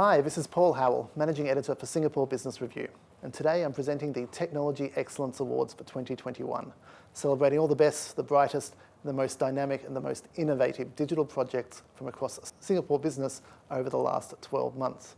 Hi, this is Paul Howell, Managing Editor for Singapore Business Review, and today I'm presenting the Technology Excellence Awards for 2021, celebrating all the best, the brightest, the most dynamic and the most innovative digital projects from across Singapore business over the last 12 months.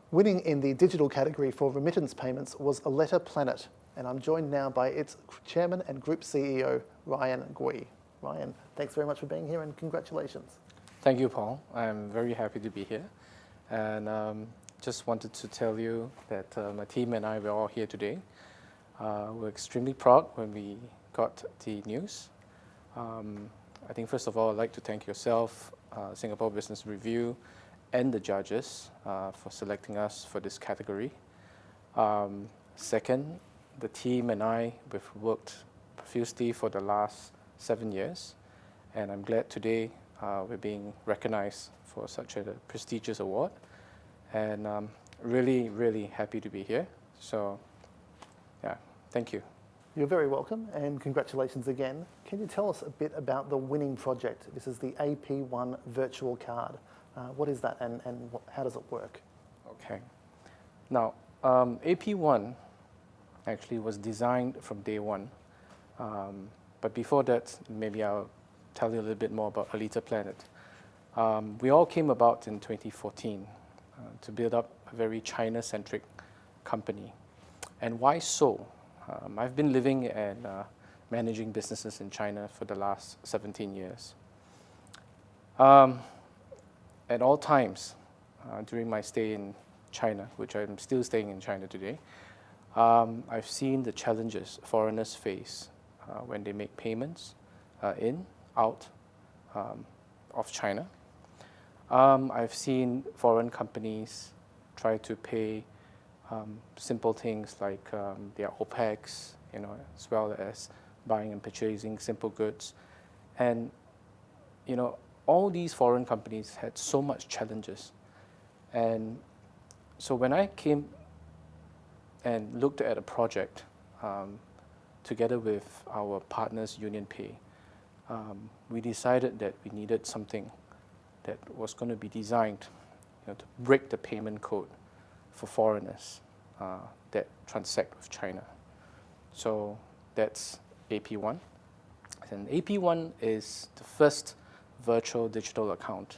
Winning in the digital category for remittance payments was Aleta Planet, and I'm joined now by its Chairman and Group CEO, Ryan Gui. Ryan, thanks very much for being here and congratulations. Thank you, Paul. I'm very happy to be here. And just wanted to tell you that my team and I were all here today. We're extremely proud when we got the news. I think first of all, I'd like to thank yourself, Singapore Business Review, and the judges for selecting us for this category. Second, the team and I, we've worked profusely for the last 7 years, and I'm glad today we're being recognized for such a prestigious award, and really, really happy to be here. So, yeah, thank you. You're very welcome, and congratulations again. Can you tell us a bit about the winning project? This is the AP1 virtual card. What is that, and how does it work? Okay. Now, AP1 actually was designed from day one. But before that, maybe I'll tell you a little bit more about Aleta Planet. We all came about in 2014 to build up a very China-centric company. And why so? I've been living and managing businesses in China for the last 17 years. At all times during my stay in China, which I'm still staying in China today, I've seen the challenges foreigners face when they make payments in, out of China. I've seen foreign companies try to pay simple things like their OPEX, as well as buying and purchasing simple goods. And, all these foreign companies had so much challenges. And so when I came and looked at a project together with our partners, UnionPay, we decided that we needed something that was going to be designed to break the payment code for foreigners that transact with China. So that's AP1. And AP1 is the first virtual digital account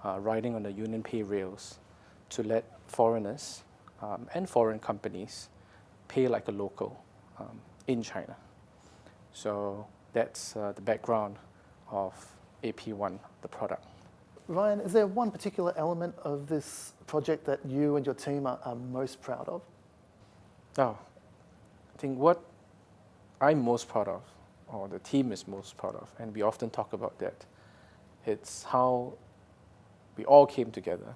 riding on the UnionPay rails to let foreigners and foreign companies pay like a local in China. So that's the background of AP1, the product. Ryan, is there one particular element of this project that you and your team are most proud of? Oh, I think what I'm most proud of, or the team is most proud of, and we often talk about that, it's how we all came together,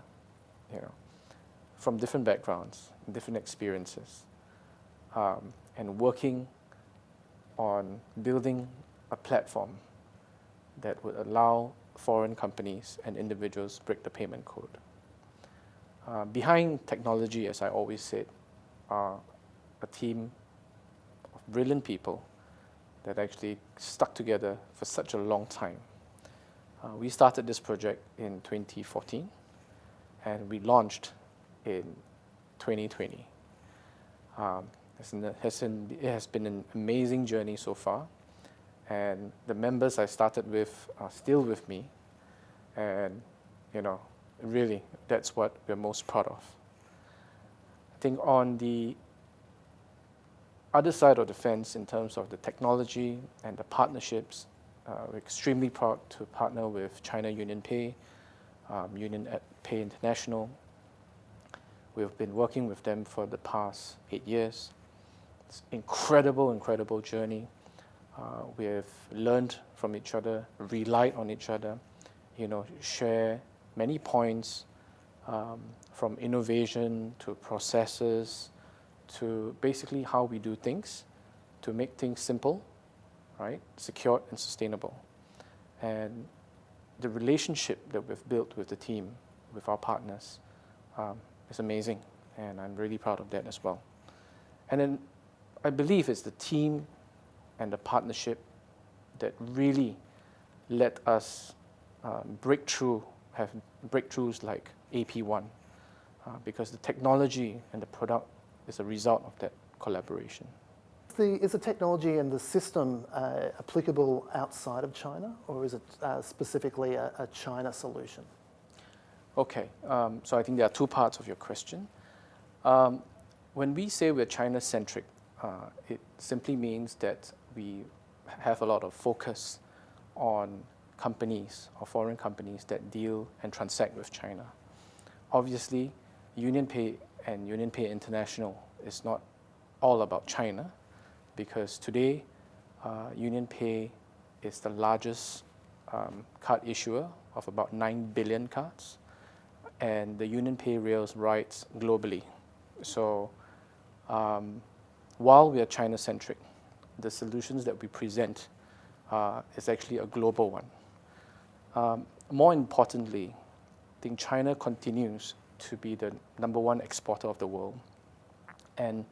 from different backgrounds, different experiences, and working on building a platform that would allow foreign companies and individuals break the payment code. Behind technology, as I always said, are a team of brilliant people that actually stuck together for such a long time. We started this project in 2014, and we launched in 2020. It has been an amazing journey so far, and the members I started with are still with me, and really that's what we're most proud of. I think on the other side of the fence, in terms of the technology and the partnerships, we're extremely proud to partner with China UnionPay, UnionPay International. We've been working with them for the past 8 years. It's incredible journey. We have learned from each other, relied on each other, share many points from innovation to processes to basically how we do things to make things simple, right, secure and sustainable. And the relationship that we've built with the team, with our partners, is amazing, and I'm really proud of that as well. And then I believe it's the team and the partnership that really let us have breakthroughs like AP1, because the technology and the product is a result of that collaboration. Is the technology and the system applicable outside of China, or is it specifically a China solution? Okay, so I think there are two parts of your question. When we say we're China-centric, it simply means that we have a lot of focus on companies or foreign companies that deal and transact with China. Obviously, UnionPay and UnionPay International is not all about China, because today UnionPay is the largest card issuer of about 9 billion cards, and the UnionPay rails rides globally. So while we are China-centric, the solutions that we present is actually a global one. More importantly, I think China continues to be the #1 exporter of the world. And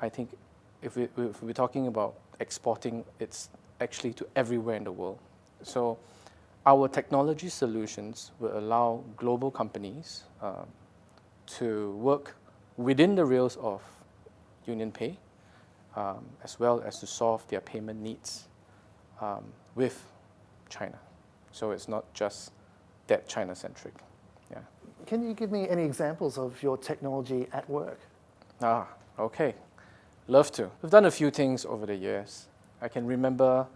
I think if we're talking about exporting, it's actually to everywhere in the world. So our technology solutions will allow global companies to work within the rails of UnionPay, as well as to solve their payment needs with China. So it's not just that China-centric. Yeah. Can you give me any examples of your technology at work? Okay. Love to. We've done a few things over the years. I can remember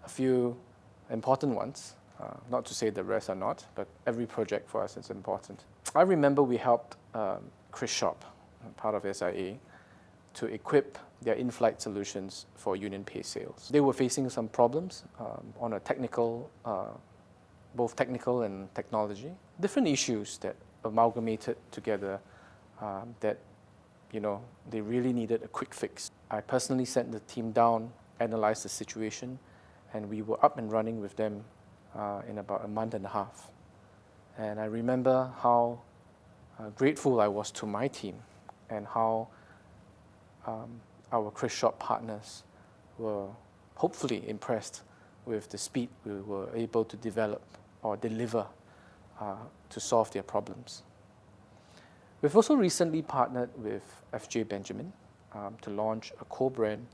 a few important ones. Not to say the rest are not, but every project for us is important. I remember we helped Chris Shop, part of SIA, to equip their in-flight solutions for UnionPay sales. They were facing some problems on a technical, both technical and technology. Different issues that amalgamated together that they really needed a quick fix. I personally sent the team down, analyzed the situation, and we were up and running with them in about a month and a half. And I remember how grateful I was to my team and how our Chris Shop partners were hopefully impressed with the speed we were able to develop or deliver to solve their problems. We've also recently partnered with FJ Benjamin to launch a co-brand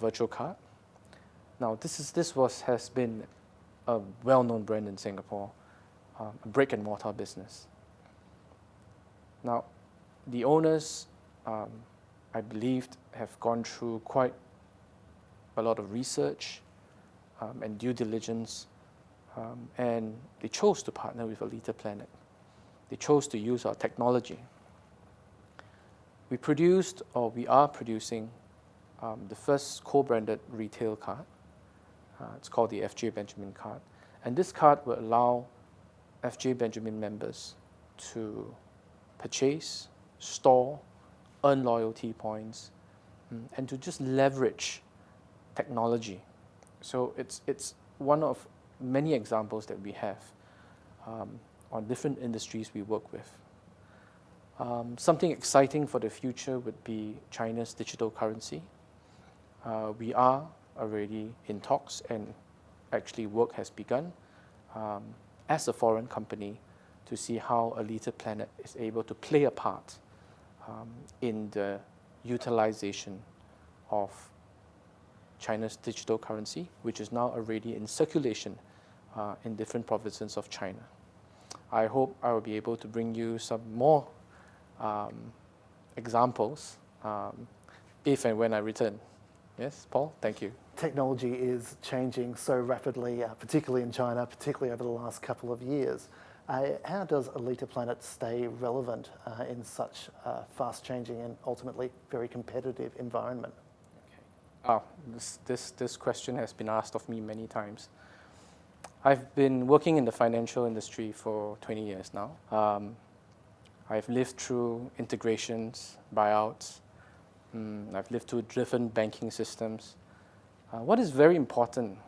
virtual card. Now, has been a well-known brand in Singapore, a brick-and-mortar business. Now, the owners, I believed, have gone through quite a lot of research and due diligence, and they chose to partner with Aleta Planet. They chose to use our technology. We are producing the first co-branded retail card. It's called the FJ Benjamin card. And this card will allow FJ Benjamin members to purchase, store, earn loyalty points, and to just leverage technology. So it's one of many examples that we have on different industries we work with. Something exciting for the future would be China's digital currency. We are already in talks, and actually work has begun as a foreign company to see how Aleta Planet is able to play a part in the utilization of China's digital currency, which is now already in circulation in different provinces of China. I hope I will be able to bring you some more examples if and when I return. Yes, Paul, thank you. Technology is changing so rapidly, particularly in China, particularly over the last couple of years. How does Aleta Planet stay relevant in such a fast-changing and ultimately very competitive environment? Okay. This question has been asked of me many times. I've been working in the financial industry for 20 years now. I've lived through integrations, buyouts. I've lived through different banking systems. What is very important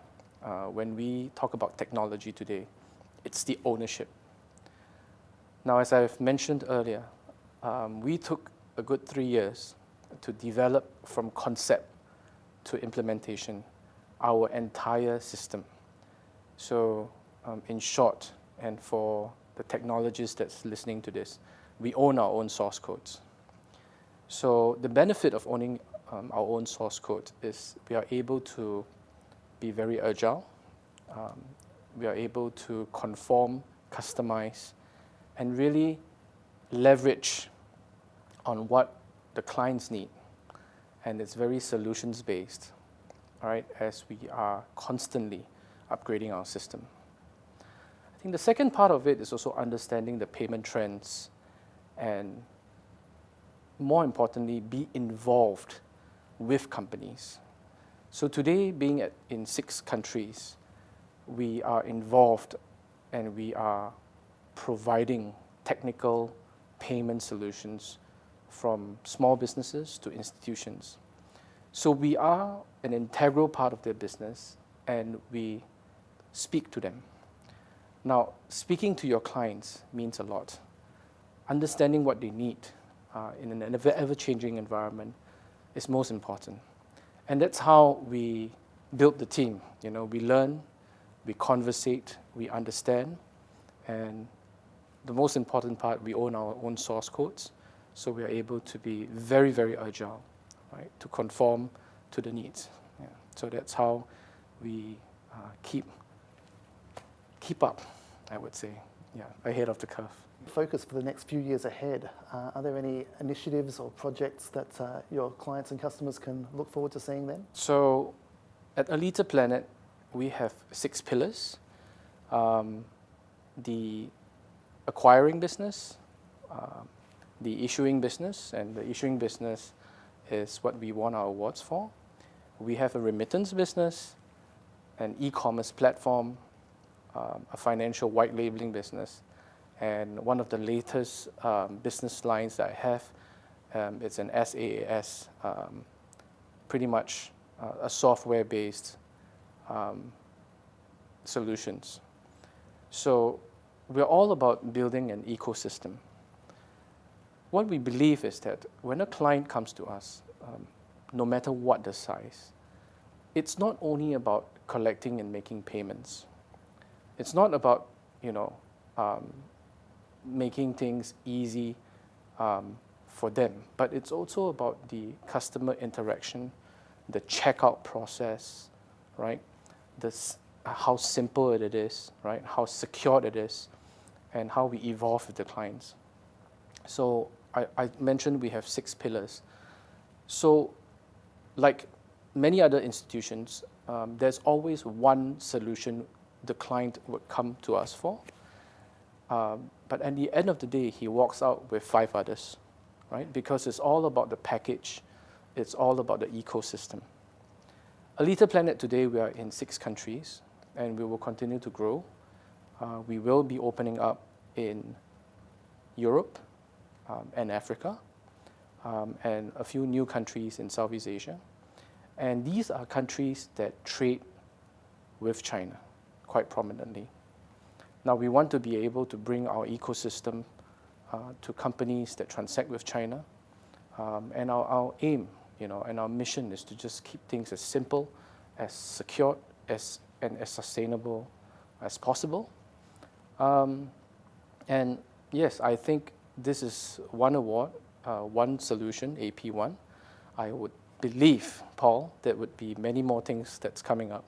when we talk about technology today, it's the ownership. Now, as I've mentioned earlier, we took a good 3 years to develop from concept to implementation our entire system. So in short, and for the technologists that's listening to this, we own our own source codes. So the benefit of owning our own source code is we are able to be very agile. We are able to conform, customize, and really leverage on what the clients need. And it's very solutions-based, all right, as we are constantly upgrading our system. I think the second part of it is also understanding the payment trends and, more importantly, be involved with companies. So today, being in 6 countries, we are involved and we are providing technical payment solutions from small businesses to institutions. So we are an integral part of their business and we speak to them. Now, speaking to your clients means a lot. Understanding what they need in an ever-changing environment is most important. And that's how we build the team. You know, we learn, we conversate, we understand, and the most important part, we own our own source codes, so we are able to be very, very agile, right, to conform to the needs. Yeah. So that's how we keep up, I would say, ahead of the curve. Focus for the next few years ahead. Are there any initiatives or projects that your clients and customers can look forward to seeing then? So at Aleta Planet, we have 6 pillars. The acquiring business, the issuing business, and the issuing business is what we won our awards for. We have a remittance business, an e-commerce platform, a financial white labeling business, and one of the latest business lines that I have, it's an SaaS, pretty much a software-based solutions. So we're all about building an ecosystem. What we believe is that when a client comes to us, no matter what the size, it's not only about collecting and making payments. It's not about, making things easy for them, but it's also about the customer interaction, the checkout process, right? How simple it is, right? How secure it is, and how we evolve with the clients. So I mentioned we have 6 pillars. So like many other institutions, there's always one solution the client would come to us for. But at the end of the day, he walks out with 5 others, right? Because it's all about the package. It's all about the ecosystem. Aleta Planet today, we are in 6 countries, and we will continue to grow. We will be opening up in Europe and Africa, and a few new countries in Southeast Asia. And these are countries that trade with China quite prominently. Now, we want to be able to bring our ecosystem to companies that transact with China. And our aim, and our mission is to just keep things as simple, as secure, and as sustainable as possible. And yes, I think this is one award, one solution, AP1. I would believe, Paul, there would be many more things that's coming up,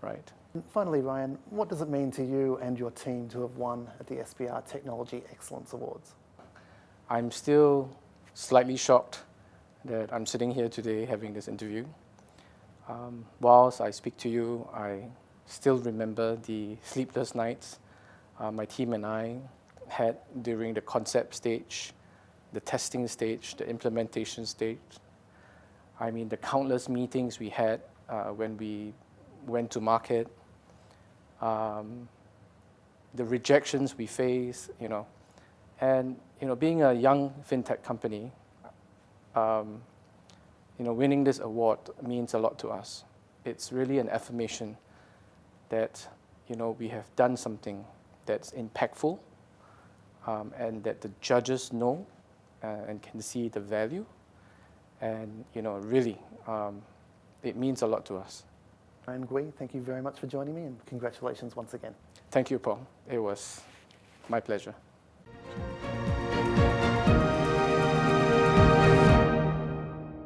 right? And finally, Ryan, what does it mean to you and your team to have won at the SBR Technology Excellence Awards? I'm still slightly shocked that I'm sitting here today having this interview. Whilst I speak to you, I still remember the sleepless nights my team and I had during the concept stage, the testing stage, the implementation stage. I mean, the countless meetings we had when we went to market, the rejections we faced, and being a young fintech company, winning this award means a lot to us. It's really an affirmation that we have done something that's impactful, and that the judges know and can see the value, and really, it means a lot to us. Ryan Gui, thank you very much for joining me, and congratulations once again. Thank you, Paul. It was my pleasure.